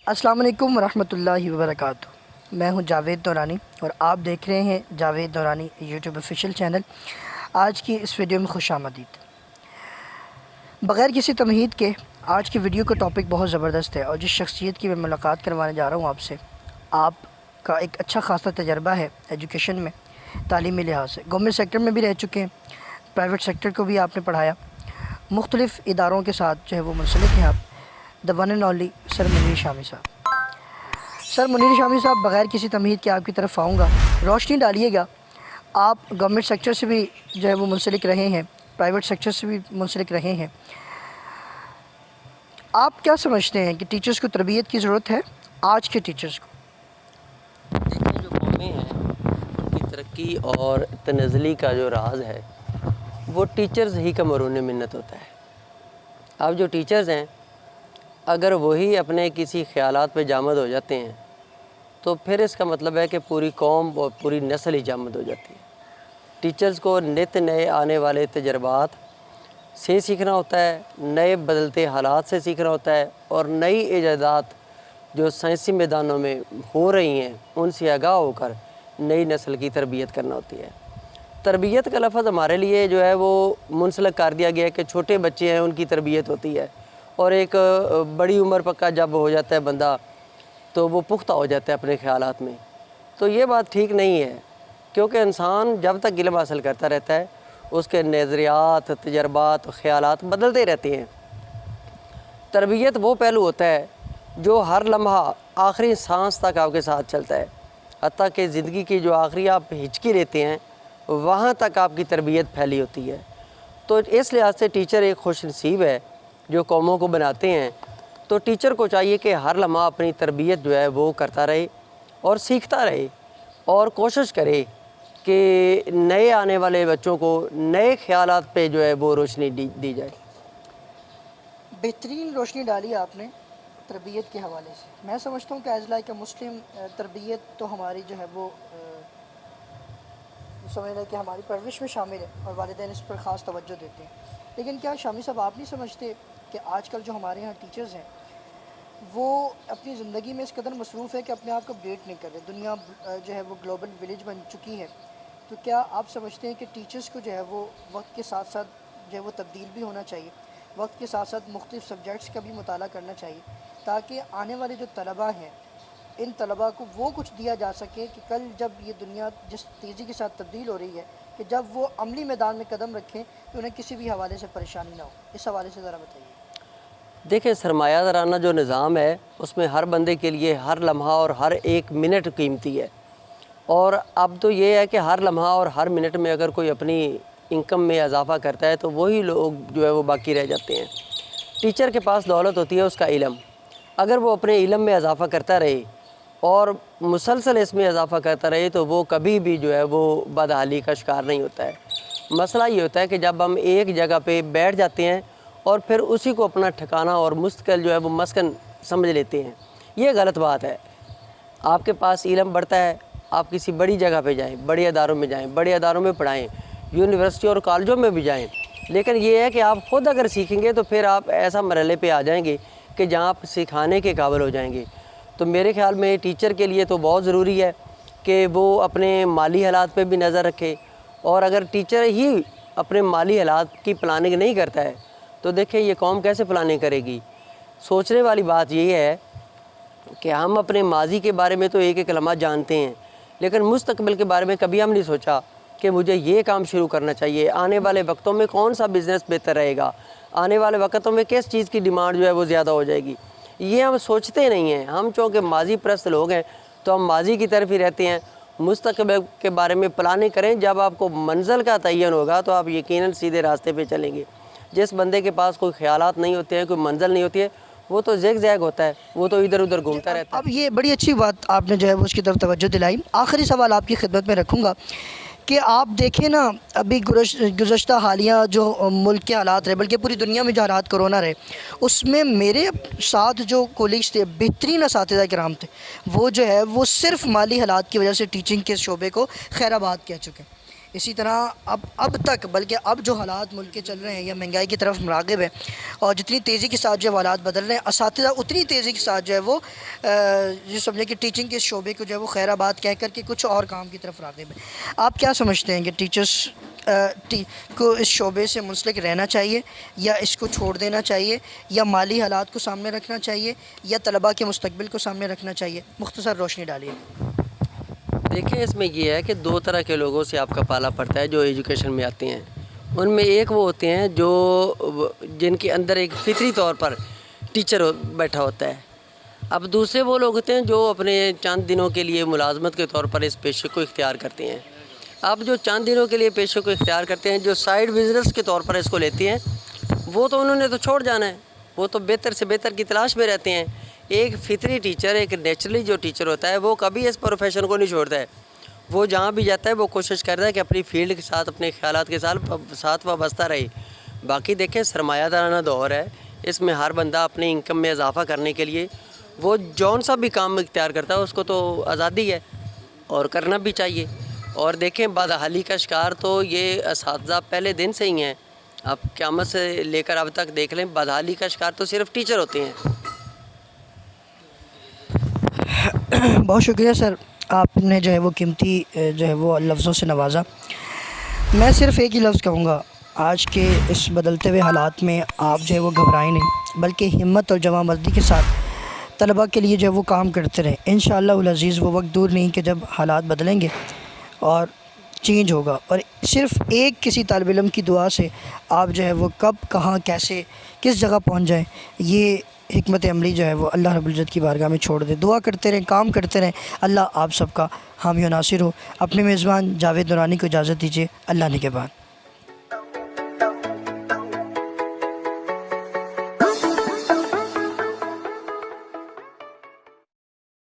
अस्सलाम वालेकुम रहमतुल्लाहि व बरकातुहू। मैं हूं जावेद दौरानी और आप देख रहे हैं जावेद दौरानी यूट्यूब ऑफिशियल चैनल। आज की इस वीडियो में खुश आमदीद। बग़ैर किसी तमहीद के आज की वीडियो का टॉपिक बहुत ज़बरदस्त है और जिस शख्सियत की मैं मुलाकात करवाने जा रहा हूं आपसे, आपका एक अच्छा खासा तजर्बा है एजुकेशन में, तालीमी लिहाज से। गवर्नमेंट सेक्टर में भी रह चुके हैं, प्राइवेट सेक्टर को भी आपने पढ़ाया, मुख्तलिफ़ इदारों के साथ जो है वो मुंसलिक हैं आप। The one and only sir Munir Shami साहब। सर मुनीर शामी साहब, बग़ैर किसी तमहीद के आपकी तरफ आऊँगा, रोशनी डालिएगा। आप गवर्नमेंट सेक्टर से भी जो है वो मुंसलिक रहे हैं, प्राइवेट सेक्टर से भी मुंसलिक रहे हैं। आप क्या समझते हैं कि टीचर्स को तरबियत की ज़रूरत है आज के टीचर्स को? देखिए, जो कौमें हैं उनकी तरक्की और तनज़्ज़ुली का जो राज है वो टीचर्स ही का मरून मिन्नत होता है। अब जो टीचर्स हैं, अगर वही अपने किसी ख़यालात पे जामद हो जाते हैं तो फिर इसका मतलब है कि पूरी कौम और पूरी नस्ल ही जामद हो जाती है। टीचर्स को नित नए आने वाले तजर्बात से सीखना होता है, नए बदलते हालात से सीखना होता है और नई ईजादात जो साइंसी मैदानों में हो रही हैं उनसे आगाह होकर नई नस्ल की तरबियत करना होती है। तरबियत का लफ्ज़ हमारे लिए जो है वो मुंसलक कर दिया गया है कि छोटे बच्चे हैं उनकी तरबियत होती है, और एक बड़ी उम्र पक्का जब हो जाता है बंदा तो वो पुख्ता हो जाता है अपने ख़यालात में। तो ये बात ठीक नहीं है, क्योंकि इंसान जब तक इल्म हासिल करता रहता है उसके नज़रियात, तजर्बात, ख़यालात बदलते रहते हैं। तरबियत वो पहलू होता है जो हर लम्हा आखिरी सांस तक आपके साथ चलता है, हत्ता कि ज़िंदगी की जो आखिरी आप हिचकी लेते हैं वहाँ तक आपकी तरबियत फैली होती है। तो इस लिहाज से टीचर एक खुश नसीब है जो कौमों को बनाते हैं। तो टीचर को चाहिए कि हर लम्हा अपनी तरबियत जो है वो करता रहे और सीखता रहे और कोशिश करे कि नए आने वाले बच्चों को नए ख़यालात पे जो है वो रोशनी दी जाए। बेहतरीन रोशनी डाली आपने तरबियत के हवाले से। मैं समझता हूँ कि एज़ लाइक मुस्लिम तरबियत तो हमारी जो है वो समझ लें कि हमारी परवरिश में शामिल है और वालिदैन इस पर ख़ास तवज्जो देते हैं। लेकिन क्या शामी साहब आप नहीं समझते कि आजकल जो हमारे यहाँ टीचर्स हैं वो अपनी ज़िंदगी में इस कदर मसरूफ़ है कि अपने आप को अपडेट नहीं कर रहे? दुनिया जो है वो ग्लोबल विलेज बन चुकी है। तो क्या आप समझते हैं कि टीचर्स को जो है वो वक्त के साथ साथ जो है वो तब्दील भी होना चाहिए, वक्त के साथ साथ मुख्तलिफ़ सब्जेक्ट्स का भी मुताला करना चाहिए, ताकि आने वाले जो तलबा हैं इन तलबा को वो कुछ दिया जा सके कि कल जब ये दुनिया जिस तेज़ी के साथ तब्दील हो रही है कि जब वो अमली मैदान में कदम रखें तो उन्हें किसी भी हवाले से परेशानी ना हो? इस हवाले से ज़रा बताइए। देखिए, सरमायादाराना जो निज़ाम है उसमें हर बंदे के लिए हर लम्हा और हर एक मिनट कीमती है, और अब तो ये है कि हर लम्हा और हर मिनट में अगर कोई अपनी इनकम में इजाफ़ा करता है तो वही लोग जो है वो बाकी रह जाते हैं। टीचर के पास दौलत होती है उसका इल्म। अगर वो अपने इल्म में इजाफ़ा करता रहे और मुसलसल इसमें इजाफ़ा करता रहे तो वो कभी भी जो है वो बदहाली का शिकार नहीं होता है। मसला ये होता है कि जब हम एक जगह पे बैठ जाते हैं और फिर उसी को अपना ठिकाना और मुस्तकिल जो है वो मस्कन समझ लेते हैं, ये गलत बात है। आपके पास इल्म बढ़ता है, आप किसी बड़ी जगह पे जाएं, बड़े अदारों में जाएं, बड़े अदारों में पढ़ाएं, यूनिवर्सिटी और कॉलेजों में भी जाएं, लेकिन ये है कि आप ख़ुद अगर सीखेंगे तो फिर आप ऐसा मरहले पे आ जाएंगे कि जहाँ आप सिखाने के काबिल हो जाएंगे। तो मेरे ख़्याल में टीचर के लिए तो बहुत ज़रूरी है कि वो अपने माली हालात पे भी नज़र रखे, और अगर टीचर ही अपने माली हालात की प्लानिंग नहीं करता है तो देखिए ये कौम कैसे प्लानिंग करेगी। सोचने वाली बात ये है कि हम अपने माजी के बारे में तो एक एक लम्हा जानते हैं, लेकिन मुस्तकबिल के बारे में कभी हम नहीं सोचा कि मुझे ये काम शुरू करना चाहिए, आने वाले वक्तों में कौन सा बिज़नेस बेहतर रहेगा, आने वाले वक्तों में किस चीज़ की डिमांड जो है वो ज़्यादा हो जाएगी। ये हम सोचते नहीं हैं। हम चूँकि माजी परस्त लोग हैं तो हम माजी की तरफ ही रहते हैं। मुस्तकबिल के बारे में प्लानिंग करें, जब आपको मंजिल का तयन होगा तो आप यकीनन सीधे रास्ते पे चलेंगे। जिस बंदे के पास कोई ख़यालात नहीं होते हैं, कोई मंजिल नहीं होती है, वो तो ज़ैग ज़ैग होता है, वो तो इधर उधर घूमता रहता है। अब ये बड़ी अच्छी बात आपने जो है वो उसकी तरफ तवज्जो दिलाई। आखिरी सवाल आपकी खिदमत में रखूँगा कि आप देखें ना, अभी गुज़श्ता हालिया जो मुल्क के हालात रहे, बल्कि पूरी दुनिया में जो हालात कोरोना रहे, उसमें मेरे साथ जो कोलीग्स थे, बेहतरीन असातिज़ा किराम थे, वो जो है वो सिर्फ़ माली हालात की वजह से टीचिंग के शोबे को खैराबाद कह चुके हैं। इसी तरह अब तक, बल्कि अब जो हालात मुल्क के चल रहे हैं या महंगाई की तरफ मुरागिब है, और जितनी तेज़ी के साथ जो है हालात बदल रहे हैं, असातिज़ा उतनी तेज़ी के साथ जो है वो जो समझे कि टीचिंग के शोबे को जो है वो खैराबाद कह कर के कुछ और काम की तरफ राग़िब है। आप क्या समझते हैं कि टीचर्स को इस शोबे से मुंसलिक रहना चाहिए या इसको छोड़ देना चाहिए, या माली हालात को सामने रखना चाहिए, या तलबा के मुस्तकबिल को सामने रखना चाहिए? मुख्तसर रोशनी डालिए। देखिए, इसमें ये है कि दो तरह के लोगों से आपका पाला पड़ता है जो एजुकेशन में आते हैं। उनमें एक वो होते हैं जो जिनके अंदर एक फितरी तौर पर टीचर बैठा होता है। अब दूसरे वो लोग होते हैं जो अपने चंद दिनों के लिए मुलाजमत के तौर पर इस पेशे को इख्तियार करते हैं। अब जो चंद दिनों के लिए पेशे को इख्तियार करते हैं, जो साइड बिजनेस के तौर पर इसको लेते हैं, वो तो उन्होंने तो छोड़ जाना है, वो तो बेहतर से बेहतर की तलाश में रहते हैं। एक फितरी टीचर, एक नेचुरली जो टीचर होता है, वो कभी इस प्रोफेशन को नहीं छोड़ता है। वो जहाँ भी जाता है वो कोशिश करता है कि अपनी फील्ड के साथ, अपने ख्यालात के साथ वाबस्ता रहे। बाकी देखें, सरमायादाराना दौर है, इसमें हर बंदा अपनी इनकम में इजाफ़ा करने के लिए वो जौन सा भी काम इख्तियार करता है उसको तो आज़ादी है और करना भी चाहिए। और देखें, बदहाली का शिकार तो ये असातिज़ा पहले दिन से ही हैं। आप क़यामत से लेकर अब तक देख लें, बदहाली का शिकार तो सिर्फ टीचर होते हैं। बहुत शुक्रिया सर, आपने जो है वो कीमती जो है वो लफ्ज़ों से नवाजा। मैं सिर्फ़ एक ही लफ्ज़ कहूँगा, आज के इस बदलते हुए हालात में आप जो है वो घबराएं नहीं, बल्कि हिम्मत और जमा मर्दी के साथ तलबा के लिए जो है वो काम करते रहें। इंशाअल्लाह अज़ीज़ वो वक्त दूर नहीं कि जब हालात बदलेंगे और चेंज होगा, और सिर्फ़ एक किसी तालिब इल्म की दुआ से आप जो है वो कब, कहाँ, कैसे, किस जगह पहुँच जाएँ, ये हिकमत अमली जो है वो अल्लाह रब्बुल इज़्ज़त की बारगाह में छोड़ दे। दुआ करते रहें, काम करते रहें। अल्लाह आप सबका हामी और नासिर हो। अपने मेज़बान जावेद नूरानी को इजाज़त दीजिए। अल्लाह निगहबान।